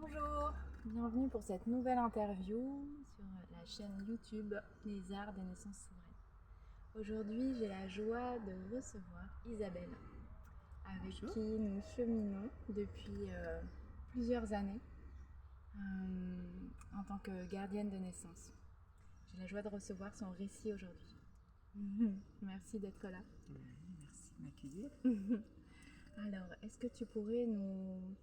Bonjour, bienvenue pour cette nouvelle interview sur la chaîne YouTube Les Arts des Naissances Souveraines. Aujourd'hui, j'ai la joie de recevoir Isabelle, avec Bonjour. qui nous cheminons depuis plusieurs années en tant que gardienne de naissance. J'ai la joie de recevoir son récit aujourd'hui. Merci d'être là. Merci de m'accueillir. Alors, est-ce que tu pourrais nous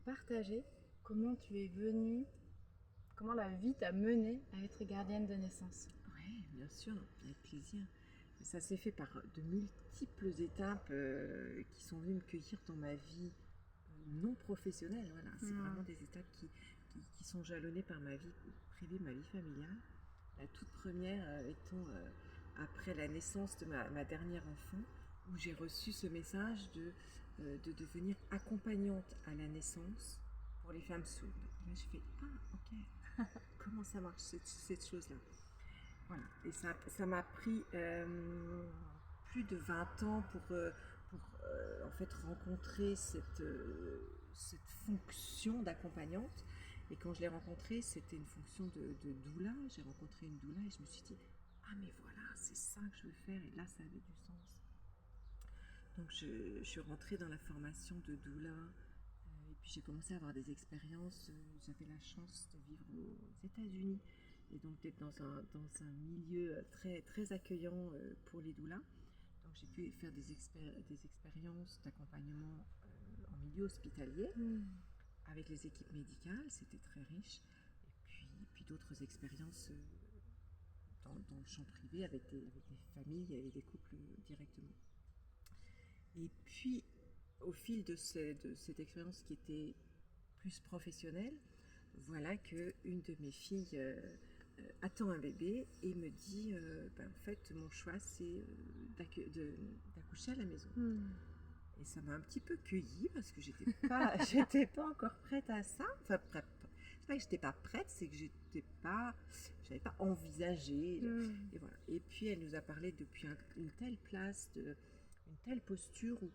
partager comment tu es venue, comment la vie t'a menée à être gardienne de naissance? Oui, bien sûr, avec plaisir. Ça s'est fait par de multiples étapes qui sont venues me cueillir dans ma vie non professionnelle. Voilà, c'est vraiment des étapes qui sont jalonnées par ma vie privée, ma vie familiale. La toute première étant après la naissance de ma dernière enfant, où j'ai reçu ce message de devenir accompagnante à la naissance pour les femmes sourdes. Et là, j'ai fait « Ah, ok, comment ça marche cette chose-là ?» Voilà, et ça m'a pris plus de 20 ans pour en fait rencontrer cette fonction d'accompagnante. Et quand je l'ai rencontrée, c'était une fonction de doula. J'ai rencontré une doula et je me suis dit « Ah mais voilà, c'est ça que je veux faire » et là ça avait du sens. Donc je suis rentrée dans la formation de doula et puis j'ai commencé à avoir des expériences. J'avais la chance de vivre aux États-Unis et donc d'être dans un milieu très, très accueillant pour les doulas. Donc j'ai pu faire des expériences d'accompagnement en milieu hospitalier avec les équipes médicales, c'était très riche. Et puis d'autres expériences dans le champ privé avec des familles et des couples directement. Et puis au fil de cette expérience qui était plus professionnelle, voilà qu'une de mes filles attend un bébé et me dit en fait mon choix c'est d'accoucher à la maison. Et ça m'a un petit peu cueillie parce que j'étais pas encore prête à ça. Enfin, c'est pas que j'étais pas prête, c'est que j'avais pas envisagé. Et voilà. Et puis elle nous a parlé depuis une telle place, une telle posture où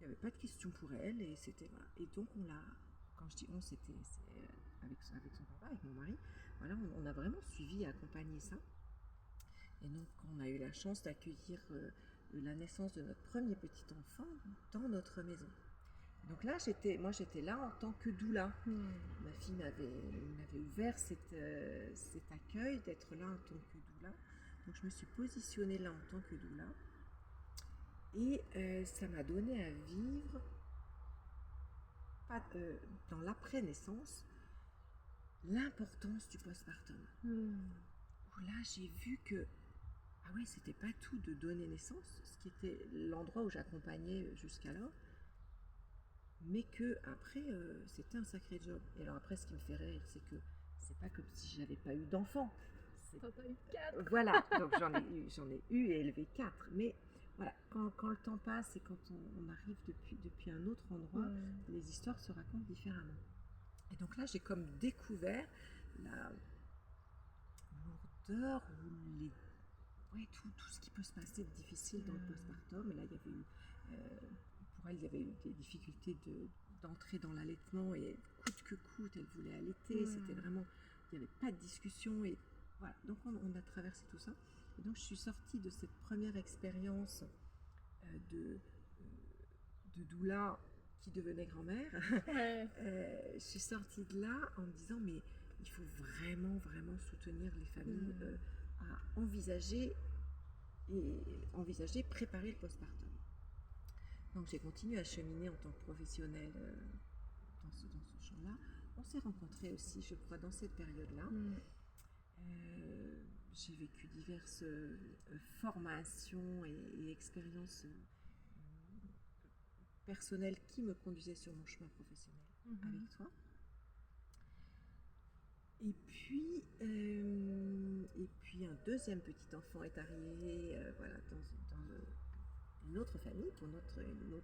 il n'y avait pas de questions pour elle et c'était voilà. Et donc quand je dis on, c'est avec son papa, avec mon mari. Voilà, on a vraiment suivi et accompagné ça. Et donc, on a eu la chance d'accueillir la naissance de notre premier petit enfant dans notre maison. Donc là, j'étais là en tant que doula. Ma fille m'avait ouvert cet accueil d'être là en tant que doula. Donc je me suis positionnée là en tant que doula. Et ça m'a donné à vivre dans l'après-naissance l'importance du postpartum. Où là, j'ai vu que ah ouais, c'était pas tout de donner naissance, ce qui était l'endroit où j'accompagnais jusqu'alors, mais que après c'était un sacré job. Et alors après, ce qui me fait rire, c'est que c'est pas comme si j'avais pas eu d'enfants. T'as pas eu 4? Voilà, donc j'en ai eu et élevé 4. Mais voilà, quand le temps passe et quand on arrive depuis un autre endroit, les histoires se racontent différemment. Et donc là, j'ai comme découvert la lourdeur ou tout ce qui peut se passer de difficile dans le postpartum. Et là, il y avait eu, pour elle, il y avait eu des difficultés d'entrer dans l'allaitement et coûte que coûte, elle voulait allaiter. C'était vraiment, il n'y avait pas de discussion. Et voilà, donc on a traversé tout ça. Et donc, je suis sortie de cette première expérience de doula qui devenait grand-mère. Je suis sortie de là en me disant, mais il faut vraiment, vraiment soutenir les familles à envisager, préparer le postpartum. Donc j'ai continué à cheminer en tant que professionnelle dans ce champ-là. On s'est rencontrés aussi, je crois, dans cette période-là. J'ai vécu diverses formations et expériences personnelles qui me conduisaient sur mon chemin professionnel avec toi. Et puis un deuxième petit enfant est arrivé voilà, dans une autre famille, pour une autre de nos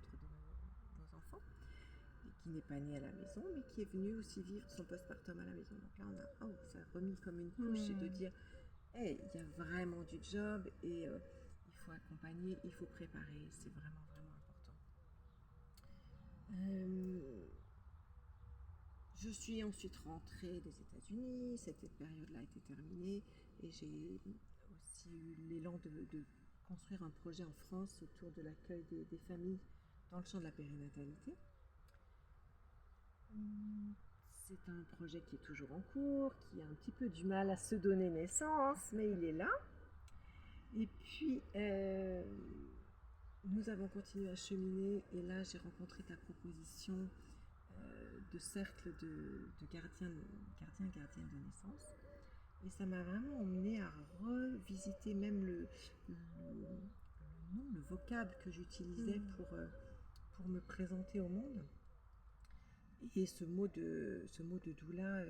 enfants, et qui n'est pas né à la maison, mais qui est venu aussi vivre son postpartum à la maison. Donc là, ça a remis comme une couche, et de dire, hey, il y a vraiment du job, et il faut accompagner, il faut préparer, c'est vraiment, vraiment important. Je suis ensuite rentrée des États-Unis, cette période-là était terminée et j'ai aussi eu l'élan de construire un projet en France autour de l'accueil des familles dans le champ de la périnatalité. C'est un projet qui est toujours en cours, qui a un petit peu du mal à se donner naissance, mais il est là. Et puis, nous avons continué à cheminer et là, j'ai rencontré ta proposition de cercle de gardiennes de naissance. Et ça m'a vraiment emmenée à revisiter même le nom, le vocable que j'utilisais pour me présenter au monde. Et ce mot de doula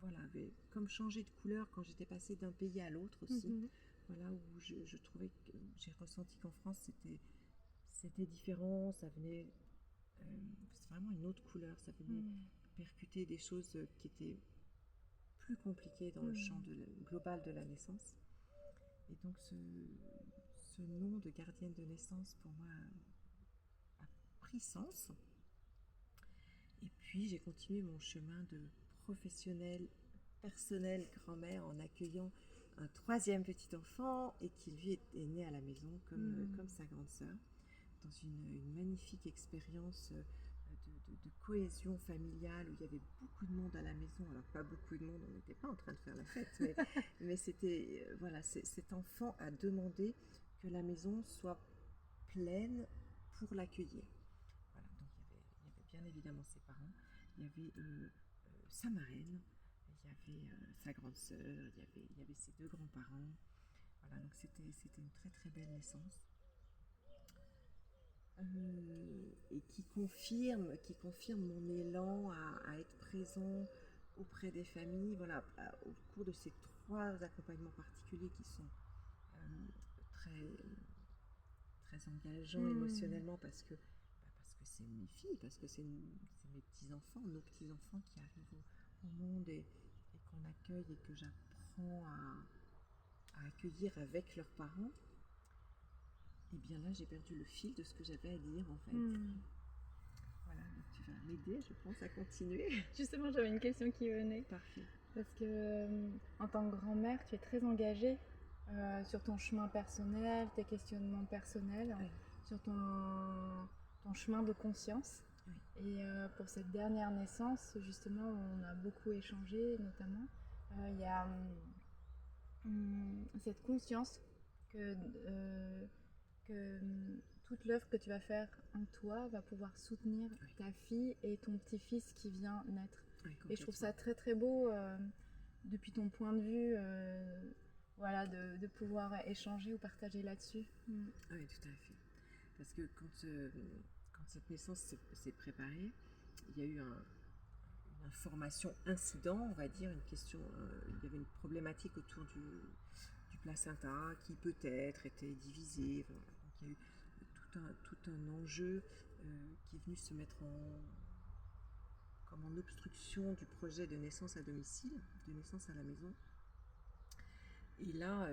voilà, avait comme changé de couleur quand j'étais passée d'un pays à l'autre aussi. Voilà, où je trouvais que j'ai ressenti qu'en France c'était différent, ça venait c'est vraiment une autre couleur, ça venait percuter des choses qui étaient plus compliquées dans le champ global de la naissance. Et donc ce nom de gardienne de naissance pour moi a pris sens. Et puis j'ai continué mon chemin de professionnelle, personnelle grand-mère en accueillant un troisième petit enfant et qui lui est né à la maison comme sa grande sœur, dans une magnifique expérience de cohésion familiale où il y avait beaucoup de monde à la maison. Alors pas beaucoup de monde, on n'était pas en train de faire la fête, mais c'était voilà, cet enfant a demandé que la maison soit pleine pour l'accueillir. Voilà, donc il y avait bien évidemment ses parents, il y avait sa marraine, il y avait sa grande sœur, il y avait ses deux grands-parents. Voilà, donc c'était une très très belle naissance. Et qui confirme mon élan à être présent auprès des familles, voilà, au cours de ces 3 accompagnements particuliers qui sont très, très engageants émotionnellement parce que c'est mes filles, parce que c'est mes petits-enfants, nos petits-enfants qui arrivent au monde et qu'on accueille et que j'apprends à accueillir avec leurs parents. Et bien là, j'ai perdu le fil de ce que j'avais à dire en fait. Voilà, donc tu vas m'aider, je pense, à continuer. Justement, j'avais une question qui venait. Parfait. Parce que en tant que grand-mère, tu es très engagée sur ton chemin personnel, tes questionnements personnels, sur ton chemin de conscience. Et pour cette dernière naissance, justement, on a beaucoup échangé, notamment. Il y a cette conscience que toute l'œuvre que tu vas faire en toi va pouvoir soutenir ta fille et ton petit-fils qui vient naître. Et je trouve ça très très beau depuis ton point de vue voilà, de pouvoir échanger ou partager là-dessus. Oui, tout à fait. Parce que quand cette naissance s'est préparée, il y a eu une information incident, on va dire, une question, il y avait une problématique autour du placenta qui peut-être était divisé. Voilà. Donc il y a eu tout un enjeu qui est venu se mettre comme en obstruction du projet de naissance à domicile, de naissance à la maison. Et là,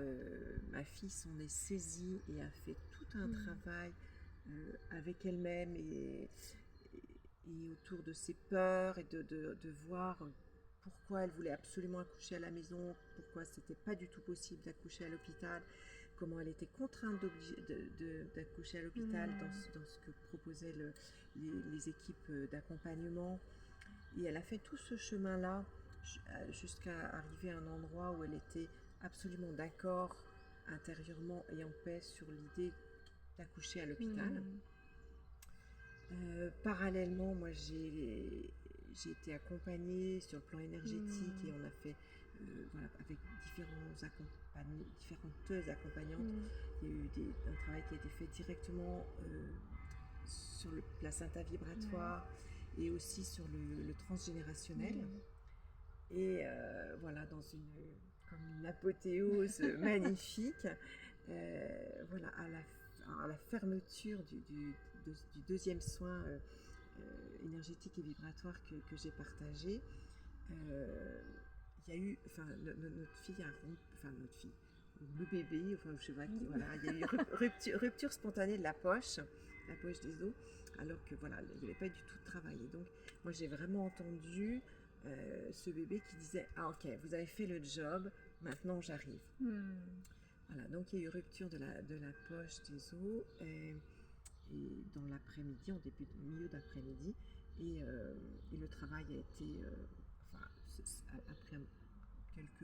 ma fille s'en est saisie et a fait tout un travail avec elle-même et autour de ses peurs et de voir pourquoi elle voulait absolument accoucher à la maison, pourquoi c'était pas du tout possible d'accoucher à l'hôpital, comment elle était contrainte d'accoucher à l'hôpital dans ce que proposaient les équipes d'accompagnement. Et elle a fait tout ce chemin-là jusqu'à arriver à un endroit où elle était absolument d'accord intérieurement et en paix sur l'idée d'accoucher à l'hôpital. Parallèlement, moi j'ai été accompagnée sur le plan énergétique et on a fait voilà, avec différentes accompagnantes. Il y a eu un travail qui a été fait directement sur le placenta vibratoire et aussi sur le transgénérationnel. Et voilà, dans comme une apothéose magnifique, voilà, à la fermeture du deuxième soin énergétique et vibratoire que j'ai partagé, il y a eu, enfin, notre fille a rompu, enfin notre fille, le bébé, enfin je sais pas qui, voilà, il y a eu rupture spontanée de la poche des os, alors que voilà, il n'y avait pas du tout de travail. Et donc, moi, j'ai vraiment entendu ce bébé qui disait: ah, ok, vous avez fait le job, maintenant j'arrive. Voilà, donc il y a eu rupture de la poche des os et dans l'après-midi, milieu d'après-midi, et le travail a été, enfin, après quelques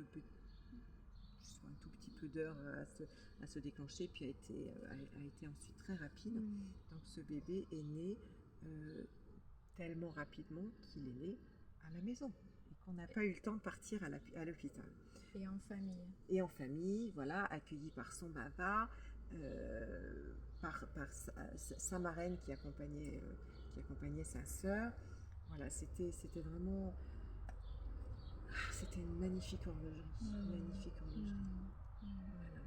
un tout petit peu d'heures à se déclencher, puis a été ensuite très rapide. Donc ce bébé est né tellement rapidement qu'il est né à la maison et qu'on n'a pas eu le temps de partir à l'hôpital. Et en famille. Et en famille, voilà, accueilli par son papa, par sa marraine qui accompagnait sa sœur. Voilà, c'était vraiment... C'était une magnifique horlogerie. Magnifique horlogerie. Voilà.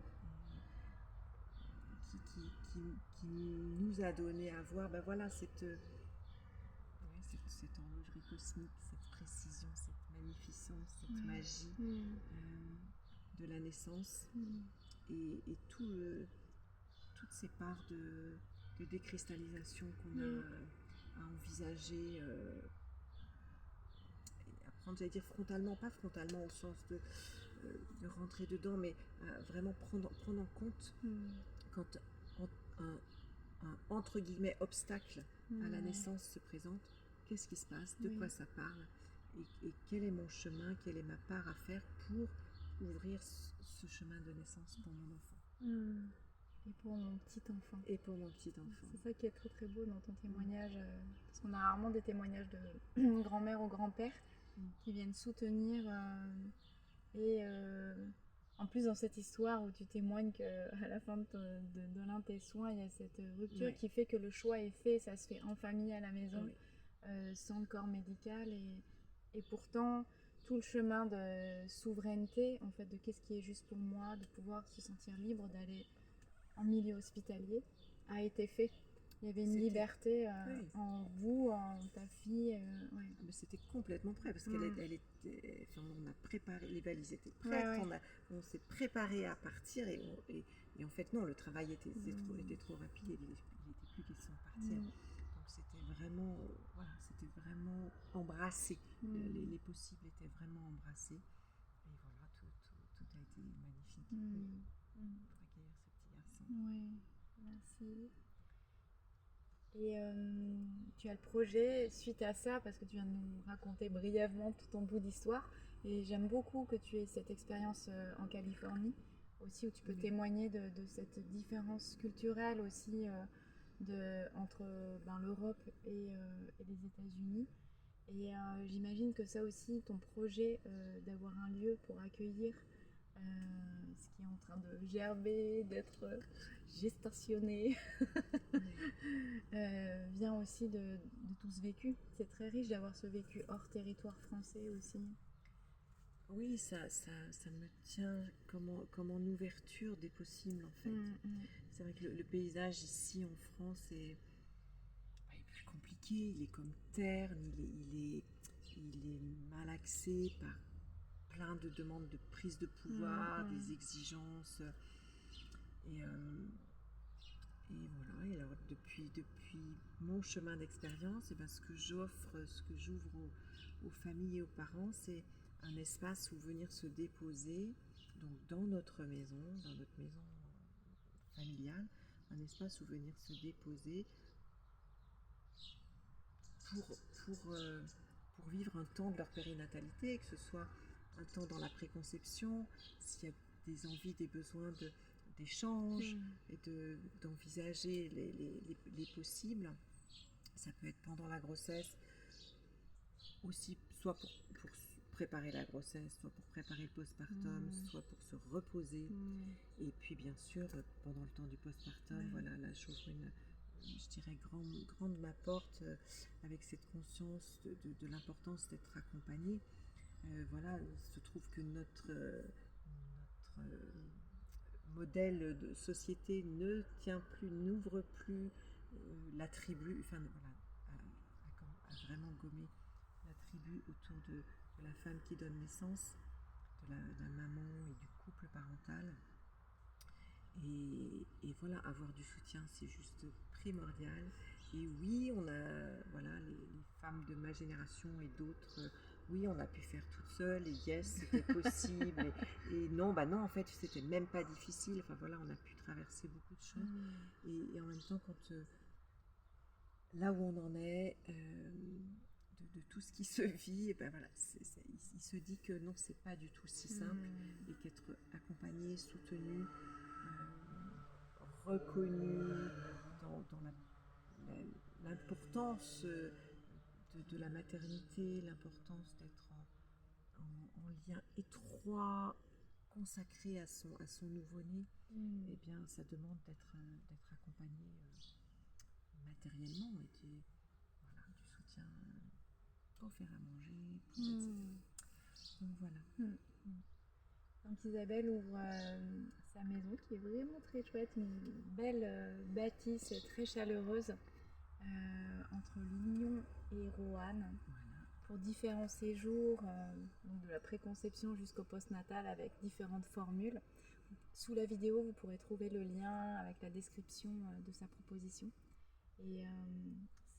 Qui nous a donné à voir, ben voilà, cette horlogerie cosmique, cette précision, cette magnificence, cette magie de la naissance et toutes ces parts de décristallisation qu'on a à envisager, à prendre, j'allais dire frontalement, pas frontalement au sens de rentrer dedans, mais vraiment prendre en compte quand un entre guillemets obstacle à la naissance se présente, qu'est-ce qui se passe, de quoi ça parle, et quel est mon chemin, quelle est ma part à faire pour ouvrir ce chemin de naissance pour mon enfant. Et pour mon petit enfant. Et pour mon petit enfant. C'est ça qui est très très beau dans ton témoignage, parce qu'on a rarement des témoignages de grand-mère ou grand-père qui viennent soutenir en plus dans cette histoire où tu témoignes qu'à la fin de l'un de tes soins, il y a cette rupture qui fait que le choix est fait, ça se fait en famille à la maison, sans le corps médical, et pourtant tout le chemin de souveraineté, en fait, de qu'est-ce qui est juste pour moi, de pouvoir se sentir libre d'aller en milieu hospitalier, a été fait. Il y avait une liberté en vous, en ta fille. Mais c'était complètement prêt parce qu'elle était. Enfin, on a préparé, les valises étaient prêtes, on s'est préparé à partir et en fait, non, le travail était trop rapide et il n'était plus question de partir. Donc c'était vraiment, embrassé. Les possibles étaient vraiment embrassés. Et voilà, tout a été magnifique pour accueillir ce petit garçon. Oui, merci. Et tu as le projet suite à ça, parce que tu viens de nous raconter brièvement tout ton bout d'histoire, et j'aime beaucoup que tu aies cette expérience en Californie aussi, où tu peux témoigner de cette différence culturelle aussi entre l'Europe et les États-Unis. Et j'imagine que ça aussi, ton projet d'avoir un lieu pour accueillir ce qui est en train de gerber, d'être gestationné, vient aussi de tout ce vécu. C'est très riche d'avoir ce vécu hors territoire français aussi. Oui, ça me tient comme en ouverture des possibles, en fait. C'est vrai que le paysage ici en France est plus compliqué, il est comme terne, il est malaxé par plein de demandes de prise de pouvoir, des exigences. Et voilà, et alors depuis mon chemin d'expérience, et ce que j'ouvre aux familles et aux parents, c'est un espace où venir se déposer, donc dans notre maison familiale, un espace où venir se déposer pour vivre un temps de leur périnatalité, que ce soit un temps dans la préconception, s'il y a des envies, des besoins d'échange et d'envisager les possibles. Ça peut être pendant la grossesse, aussi soit pour préparer la grossesse, soit pour préparer le postpartum, soit pour se reposer. Et puis bien sûr, pendant le temps du postpartum, voilà, là j'ouvre je dirais, grande ma porte avec cette conscience de l'importance d'être accompagnée. Voilà, il se trouve que notre modèle de société ne tient plus, n'ouvre plus la tribu, enfin voilà, à vraiment gommer la tribu autour de la femme qui donne naissance, de la maman et du couple parental. Et voilà, avoir du soutien, c'est juste primordial. Et oui, on a, voilà, les femmes de ma génération et d'autres, oui, on a pu faire toute seule, et yes, c'était possible. Et non, bah non, en fait, c'était même pas difficile. Enfin voilà, on a pu traverser beaucoup de choses. Et en même temps, quand là où on en est, de tout ce qui se vit, et ben voilà, il se dit que non, c'est pas du tout si simple, et qu'être accompagné, soutenu, reconnu dans l'importance de la maternité, l'importance d'être en lien étroit, consacré à son nouveau-né, eh bien ça demande d'être accompagné matériellement, et voilà, du soutien pour faire à manger, etc. Donc voilà. Donc Isabelle ouvre sa maison qui est vraiment très chouette, une belle bâtisse très chaleureuse entre Lyon et Roanne, pour différents séjours, donc de la préconception jusqu'au postnatal, avec différentes formules. Sous la vidéo, vous pourrez trouver le lien avec la description de sa proposition. Et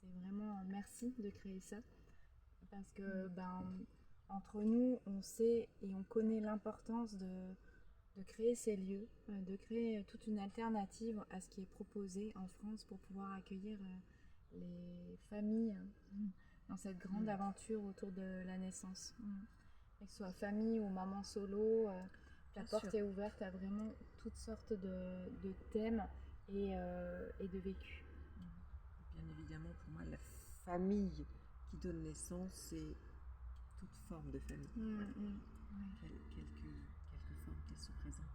c'est vraiment merci de créer ça, parce que entre nous, on sait et on connaît l'importance de créer ces lieux, de créer toute une alternative à ce qui est proposé en France pour pouvoir accueillir les familles dans cette grande aventure autour de la naissance. Que ce soit famille ou maman solo, la porte est ouverte à vraiment toutes sortes de thèmes et de vécus. Bien évidemment, pour moi, la famille qui donne naissance, c'est toute forme de famille. Quelques formes qu'elles se présentent.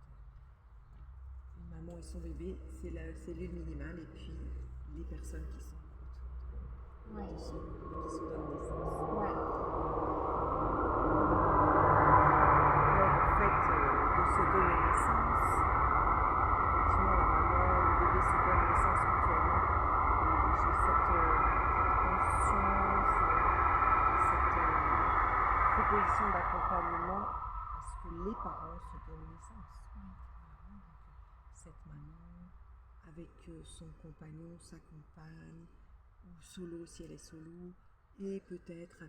Une maman et son bébé, c'est la cellule minimale, et puis les personnes qui sont autour qui se donnent naissance. Le fait de se donner naissance, effectivement, la maman et le bébé se donnent naissance mutuellement, et j'ai cette conscience, cette proposition d'accompagnement à ce que les parents se donnent naissance. Cette maman avec son compagnon, sa compagne, ou solo si elle est solo, et peut-être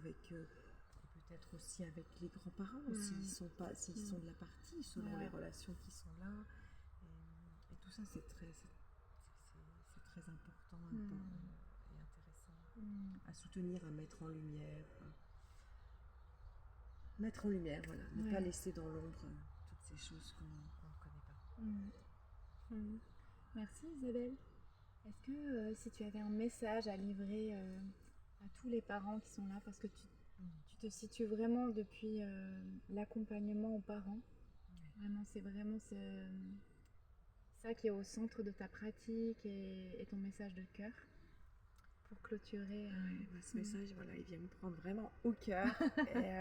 aussi avec les grands-parents s'ils sont de la partie, selon les relations qui sont là, et tout ça c'est très important et intéressant à soutenir, à mettre en lumière, voilà, ne pas laisser dans l'ombre toutes ces choses qu'on ne connaît pas. Merci Isabelle. Est-ce que si tu avais un message à livrer à tous les parents qui sont là, parce que tu te situes vraiment depuis l'accompagnement aux parents, vraiment c'est vraiment ça qui est au centre de ta pratique et ton message de cœur, pour clôturer. Ce message, voilà, il vient me prendre vraiment au cœur. Et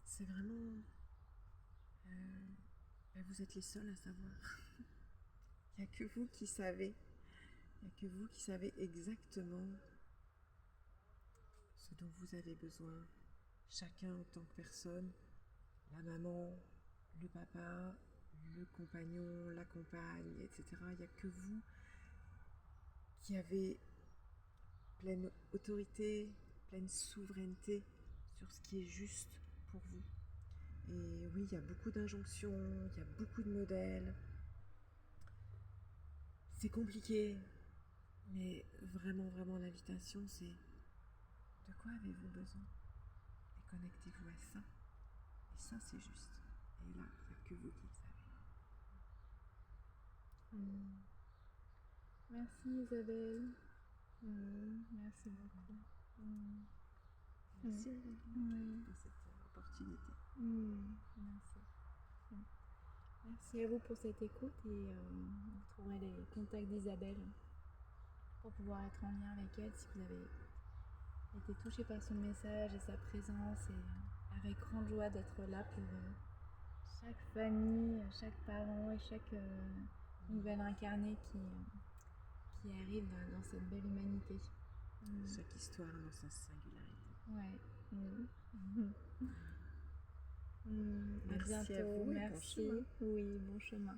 c'est vraiment... vous êtes les seuls à savoir. Il n'y a que vous qui savez. Il n'y a que vous qui savez exactement ce dont vous avez besoin. Chacun en tant que personne. La maman, le papa, le compagnon, la compagne, etc. Il n'y a que vous qui avez pleine autorité, pleine souveraineté sur ce qui est juste pour vous. Et oui, il y a beaucoup d'injonctions, il y a beaucoup de modèles. C'est compliqué, mais vraiment, vraiment, l'invitation, c'est de quoi avez-vous besoin? Et connectez-vous à ça. Et ça, c'est juste. Et là, il n'y a que vous qui le savez. Merci Isabelle. Merci beaucoup. Merci pour cette opportunité. Merci. Merci à vous pour cette écoute, et vous trouverez les contacts d'Isabelle pour pouvoir être en lien avec elle si vous avez été touché par son message et sa présence, et avec grande joie d'être là pour chaque famille, chaque parent et chaque nouvelle incarnée qui arrive dans cette belle humanité. Chaque histoire dans sa singularité. À bientôt. À vous, merci. Bon chemin. Oui, bon chemin.